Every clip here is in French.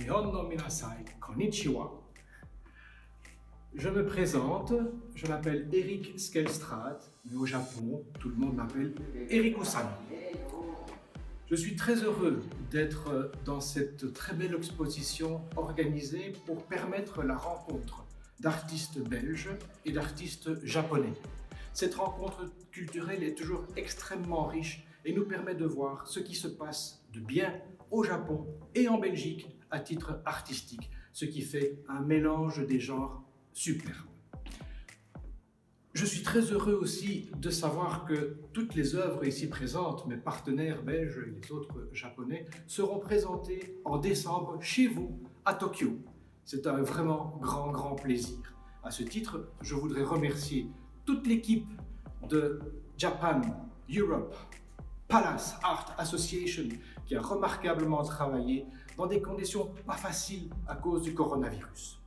Nihonno minasai konnichiwa. Je me présente, je m'appelle Eric Skelstrad, mais au Japon, tout le monde m'appelle Eric-san. Je suis très heureux d'être dans cette très belle exposition organisée pour permettre la rencontre d'artistes belges et d'artistes japonais. Cette rencontre culturelle est toujours extrêmement riche et nous permet de voir ce qui se passe de bien au Japon et en Belgique à titre artistique, ce qui fait un mélange des genres superbe. Je suis très heureux aussi de savoir que toutes les œuvres ici présentes, mes partenaires belges et les autres japonais, seront présentées en décembre chez vous à Tokyo. C'est un vraiment grand plaisir. À ce titre, je voudrais remercier toute l'équipe de Japan Europe Palace Art Association qui a remarquablement travaillé dans des conditions pas faciles à cause du coronavirus.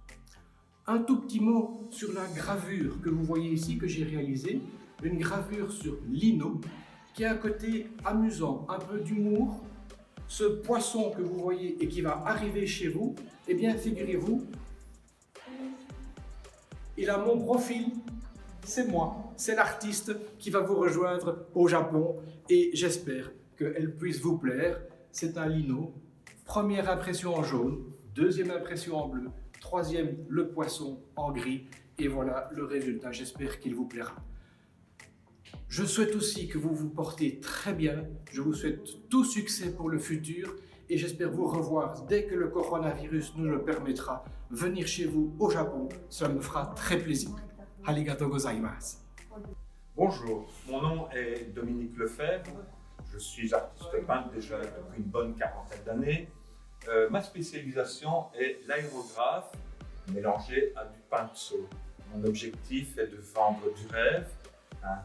Un tout petit mot sur la gravure que vous voyez ici, que j'ai réalisée, une gravure sur lino qui a un côté amusant, un peu d'humour. Ce poisson que vous voyez et qui va arriver chez vous, eh bien figurez-vous, il a mon profil, c'est moi, c'est l'artiste qui va vous rejoindre au Japon et j'espère qu'elle puisse vous plaire. C'est un lino, première impression en jaune, deuxième impression en bleu, troisième, le poisson en gris, et voilà le résultat, j'espère qu'il vous plaira. Je souhaite aussi que vous vous portez très bien, je vous souhaite tout succès pour le futur, et j'espère vous revoir dès que le coronavirus nous le permettra, venir chez vous au Japon, cela me fera très plaisir. Arigatou gozaimasu. Bonjour, mon nom est Dominique Lefebvre, je suis artiste peintre déjà depuis une bonne quarantaine d'années. Ma spécialisation est l'aérographe mélangé à du pinceau. Mon objectif est de vendre du rêve.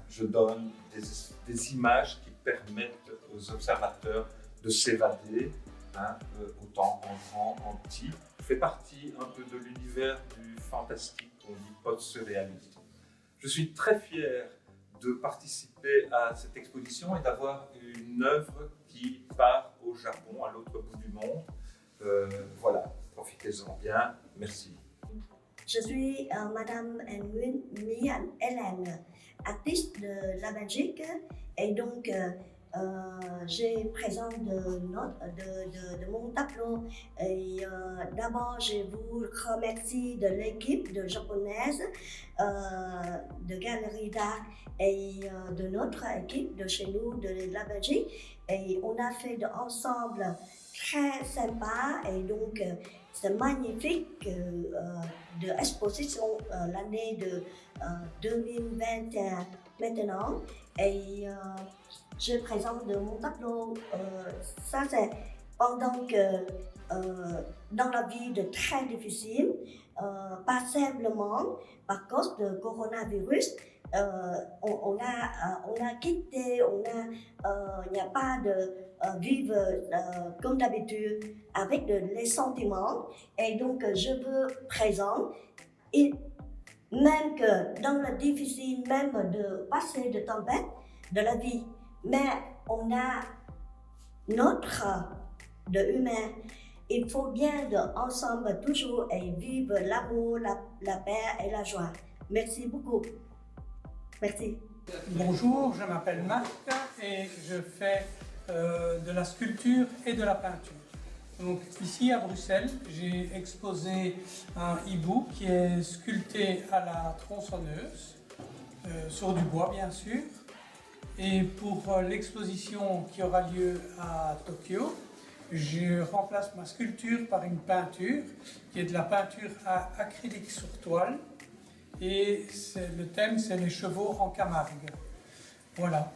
Je donne des images qui permettent aux observateurs de s'évader, autant en grand, en petit. Je fais partie un peu de l'univers du fantastique, on dit post-surréaliste. Je suis très fier de participer à cette exposition et d'avoir une œuvre qui part au Japon, à l'autre bout du monde. Voilà, profitez-en bien, merci. Je suis Madame Nguyen Mian Hélène, artiste de la Belgique, et donc je présente de mon tableau. Et d'abord, je vous remercie de l'équipe de japonaise, de Galerie d'Art et de notre équipe de chez nous, de la Belgique. Et on a fait ensemble très sympa et donc c'est magnifique de l'exposition l'année de 2021 maintenant et je présente mon tableau. Ça c'est pendant que dans la vie de très difficile, pas simplement par cause de coronavirus. On a quitté, il n'y a pas de vivre comme d'habitude avec les sentiments et donc je veux présenter et même que dans le difficile même de passer de tempête de la vie, mais on a notre de humain. Il faut bien ensemble toujours et vivre l'amour, la paix et la joie. Merci beaucoup. Merci. Bonjour, je m'appelle Marc et je fais de la sculpture et de la peinture. Donc ici à Bruxelles, j'ai exposé un hibou qui est sculpté à la tronçonneuse, sur du bois bien sûr. Et pour l'exposition qui aura lieu à Tokyo, je remplace ma sculpture par une peinture qui est de la peinture à acrylique sur toile. Et le thème, c'est les chevaux en Camargue. Voilà.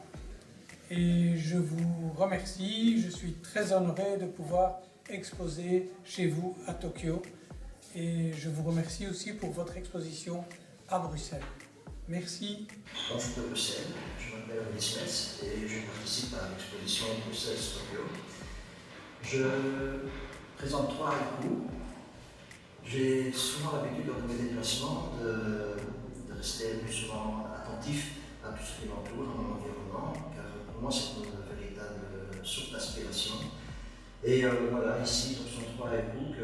Et je vous remercie, je suis très honoré de pouvoir exposer chez vous à Tokyo. Et je vous remercie aussi pour votre exposition à Bruxelles. Merci. Je suis de Bruxelles, je m'appelle Anis et je participe à l'exposition Bruxelles-Tokyo. Je présente 3 haïkus. J'ai souvent l'habitude dans mes déplacements de rester plus souvent attentif à tout ce qui m'entoure, à mon environnement, car pour moi c'est une véritable source d'inspiration. Et voilà, ici, ce sont 3 époux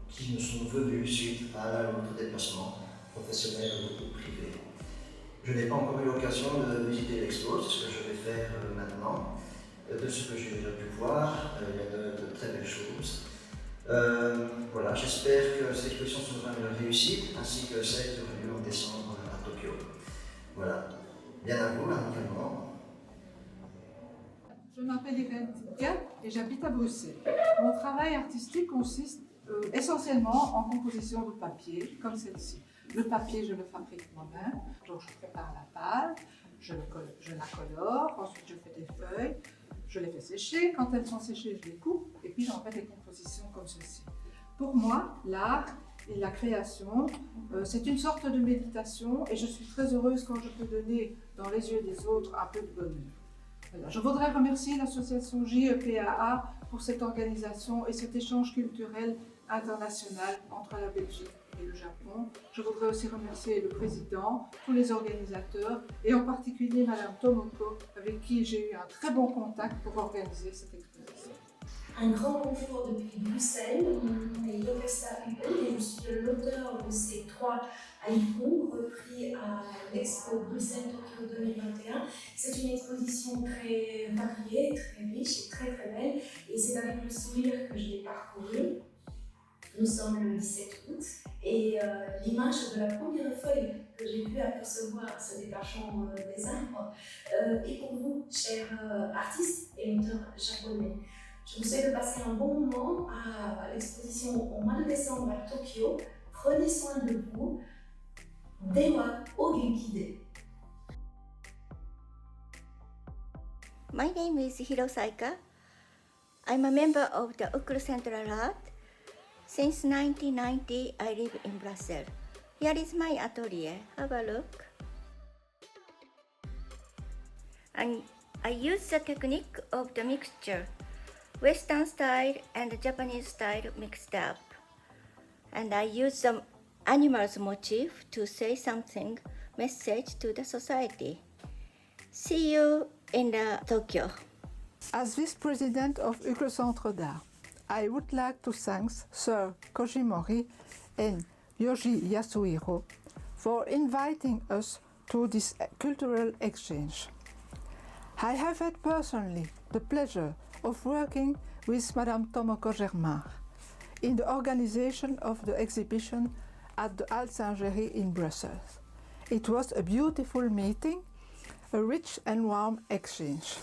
qui nous sont venus suite à notre déplacement professionnel ou privé. Je n'ai pas encore eu l'occasion de visiter l'expo, c'est ce que je vais faire maintenant. De ce que j'ai déjà pu voir, il y a de très belles choses. Voilà, j'espère que cette exposition sera une réussite, ainsi que celle qui aura lieu en décembre à Tokyo. Voilà. Bien à vous, également. Je m'appelle Irène Tinka et j'habite à Bruxelles. Mon travail artistique consiste essentiellement en composition de papier, comme celle-ci. Le papier, je le fabrique moi-même, donc je prépare la pâte, je la colore, ensuite je fais des feuilles, je les fais sécher, quand elles sont séchées, je les coupe et puis j'en fais des compositions comme ceci. Pour moi, l'art et la création, c'est une sorte de méditation et je suis très heureuse quand je peux donner dans les yeux des autres un peu de bonheur. Voilà. Je voudrais remercier l'association JEPAA pour cette organisation et cet échange culturel international entre la Belgique et le Japon. Je voudrais aussi remercier le président, tous les organisateurs et en particulier Madame Tomoko avec qui j'ai eu un très bon contact pour organiser cette exposition. Un grand bonjour depuis Bruxelles. Mon nom est Yokasta Hubel et je suis l'auteur de ces 3 haïkus repris à l'Expo Bruxelles-Tokyo 2021. C'est une exposition très variée, très riche et très très belle. Et c'est avec le sourire que je l'ai parcourue. Nous sommes le 17 août et l'image de la première feuille que j'ai pu apercevoir se détachant des arbres est pour vous, chers artistes et auteurs japonais. Je vous souhaite de passer un bon moment à l'exposition au mois de décembre à Tokyo. Prenez soin de vous. Dewa Ogenkide. My name is Hiro Saika. I'm a member of the Ukru Central Art. Since 1990, I live in Brussels. Here is my atelier. Have a look. And I use the technique of the mixture, Western style and Japanese style mixed up. And I use the animals motif to say something, message to the society. See you in Tokyo. As Vice President of Ukru Centre d'Art, I would like to thank Sir Koji Mori and Yoji Yasuhiro for inviting us to this cultural exchange. I have had personally the pleasure of working with Madame Tomoko Germar in the organization of the exhibition at the Halle Saint-Géry in Brussels. It was a beautiful meeting, a rich and warm exchange.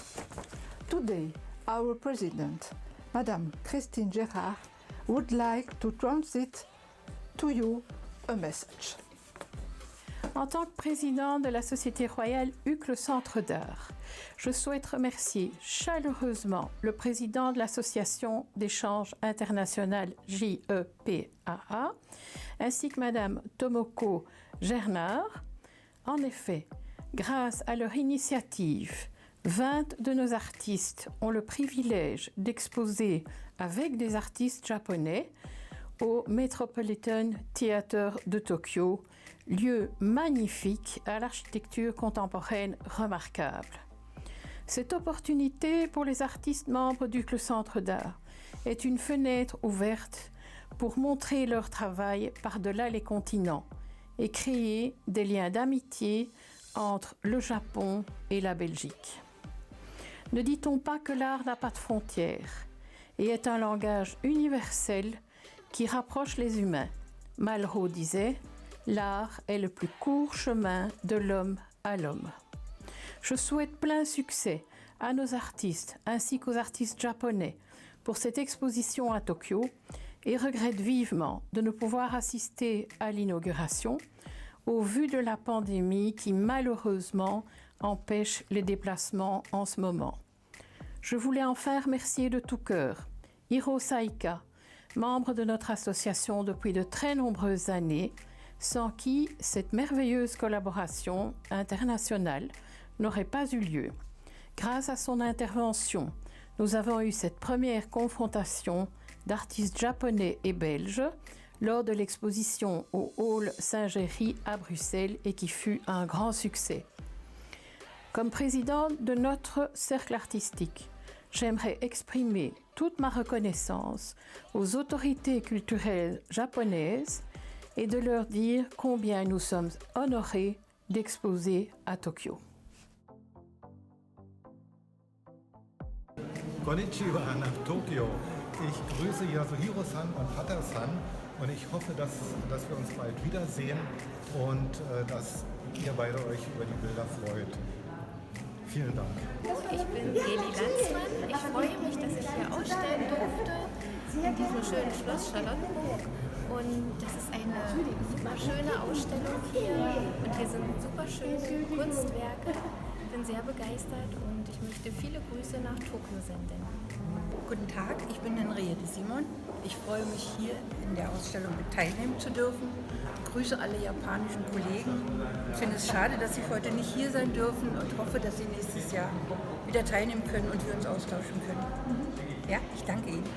Today, our president, Madame Christine Gerard, would like to transmit to you a message. En tant que président de la Société royale Ukru Centre d'Art, je souhaite remercier chaleureusement le président de l'Association d'échange international JEPAA, ainsi que Madame Tomoko Germar. En effet, grâce à leur initiative, 20 de nos artistes ont le privilège d'exposer avec des artistes japonais au Metropolitan Theatre de Tokyo, lieu magnifique à l'architecture contemporaine remarquable. Cette opportunité pour les artistes membres du Centre d'Art est une fenêtre ouverte pour montrer leur travail par-delà les continents et créer des liens d'amitié entre le Japon et la Belgique. Ne dit-on pas que l'art n'a pas de frontières et est un langage universel qui rapproche les humains? Malraux disait « L'art est le plus court chemin de l'homme à l'homme ». Je souhaite plein succès à nos artistes ainsi qu'aux artistes japonais pour cette exposition à Tokyo et regrette vivement de ne pouvoir assister à l'inauguration au vu de la pandémie qui malheureusement empêche les déplacements en ce moment. Je voulais enfin remercier de tout cœur Hiro Saika, membre de notre association depuis de très nombreuses années, sans qui cette merveilleuse collaboration internationale n'aurait pas eu lieu. Grâce à son intervention, nous avons eu cette première confrontation d'artistes japonais et belges lors de l'exposition au Hall Saint-Géry à Bruxelles et qui fut un grand succès. Comme présidente de notre cercle artistique, j'aimerais exprimer toute ma reconnaissance aux autorités culturelles japonaises et de leur dire combien nous sommes honorés d'exposer à Tokio. Konnichiwa nach Tokio. Ich grüße Yasuhiro-san und Hatta-san und ich hoffe, dass wir uns bald wiedersehen und dass ihr beide euch über die Bilder freut. Vielen Dank. Ich bin Eli Lanzmann. Ich freue mich, dass ich hier ausstellen durfte in diesem schönen Schloss Charlottenburg. Und das ist eine super schöne Ausstellung hier. Und hier sind super schöne Kunstwerke. Ich bin sehr begeistert und ich möchte viele Grüße nach Tokio senden. Guten Tag, ich bin Henriette Simon. Ich freue mich, hier in der Ausstellung mit teilnehmen zu dürfen. Ich grüße alle japanischen Kollegen. Ich finde es schade, dass sie heute nicht hier sein dürfen und hoffe, dass sie nächstes Jahr wieder teilnehmen können und wir uns austauschen können. Ja, ich danke Ihnen.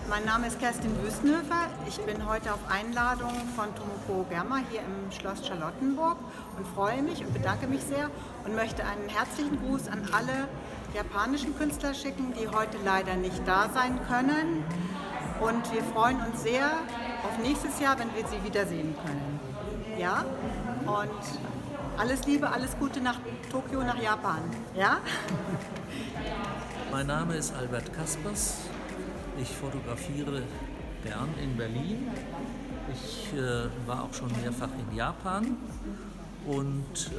Mein Name ist Kerstin Wüstenhöfer. Ich bin heute auf Einladung von Tomoko Germa hier im Schloss Charlottenburg und freue mich und bedanke mich sehr und möchte einen herzlichen Gruß an alle japanischen Künstler schicken, die heute leider nicht da sein können. Und wir freuen uns sehr auf nächstes Jahr, wenn wir sie wiedersehen können. Ja? Und alles Liebe, alles Gute nach Tokio, nach Japan. Ja? Mein Name ist Albert Kaspers. Ich fotografiere gern in Berlin. Ich war auch schon mehrfach in Japan und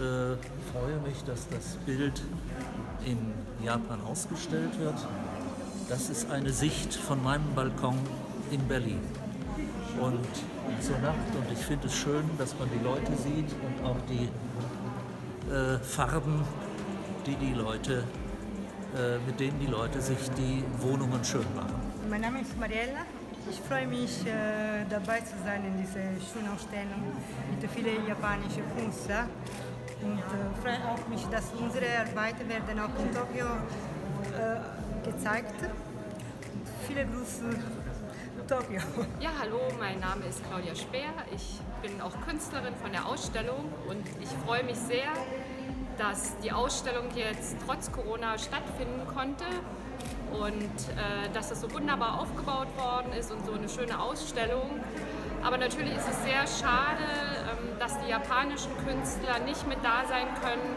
freue mich, dass das Bild in Japan ausgestellt wird. Das ist eine Sicht von meinem Balkon in Berlin. Und zur Nacht, und ich finde es schön, dass man die Leute sieht und auch die Farben, mit denen die Leute sich die Wohnungen schön machen. Mein Name ist Mariella. Ich freue mich, dabei zu sein in dieser schönen Ausstellung mit vielen japanischen Künstlern. Und freue auch mich, dass unsere Arbeiten werden auch in Tokio gezeigt. Viele Grüße Tokio. Ja, hallo, mein Name ist Claudia Speer. Ich bin auch Künstlerin von der Ausstellung und ich freue mich sehr, dass die Ausstellung jetzt trotz Corona stattfinden konnte und dass es so wunderbar aufgebaut worden ist und so eine schöne Ausstellung. Aber natürlich ist es sehr schade, dass die japanischen Künstler nicht mit da sein können,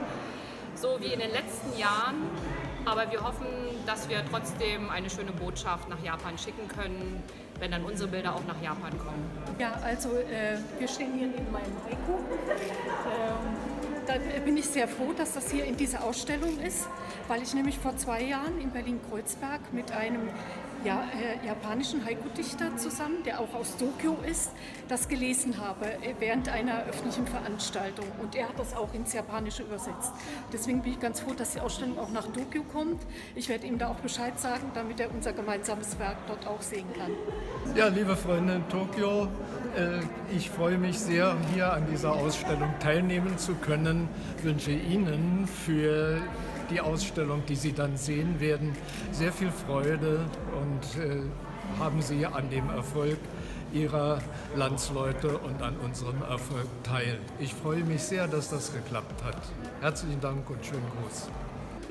so wie in den letzten Jahren. Aber wir hoffen, dass wir trotzdem eine schöne Botschaft nach Japan schicken können, wenn dann unsere Bilder auch nach Japan kommen. Ja, also wir stehen hier in meinem Haiku. Da bin ich sehr froh, dass das hier in dieser Ausstellung ist, weil ich nämlich vor 2 Jahren in Berlin-Kreuzberg mit einem japanischen Haiku-Dichter zusammen, der auch aus Tokio ist, das gelesen habe während einer öffentlichen Veranstaltung. Und er hat das auch ins Japanische übersetzt. Deswegen bin ich ganz froh, dass die Ausstellung auch nach Tokio kommt. Ich werde ihm da auch Bescheid sagen, damit er unser gemeinsames Werk dort auch sehen kann. Ja, liebe Freunde in Tokio, ich freue mich sehr, hier an dieser Ausstellung teilnehmen zu können. Ich wünsche Ihnen für die Ausstellung, die Sie dann sehen werden, sehr viel Freude und haben Sie an dem Erfolg Ihrer Landsleute und an unserem Erfolg teil. Ich freue mich sehr, dass das geklappt hat. Herzlichen Dank und schönen Gruß.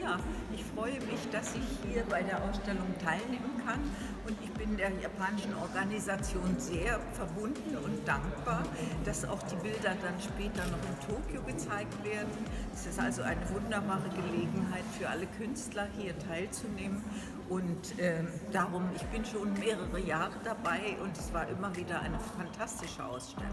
Ja, ich freue mich, dass ich hier bei der Ausstellung teilnehmen kann und ich bin der japanischen Organisation sehr verbunden und dankbar, dass auch die Bilder dann später noch in Tokio gezeigt werden. Es ist also eine wunderbare Gelegenheit für alle Künstler, hier teilzunehmen und darum, ich bin schon mehrere Jahre dabei und es war immer wieder eine fantastische Ausstellung.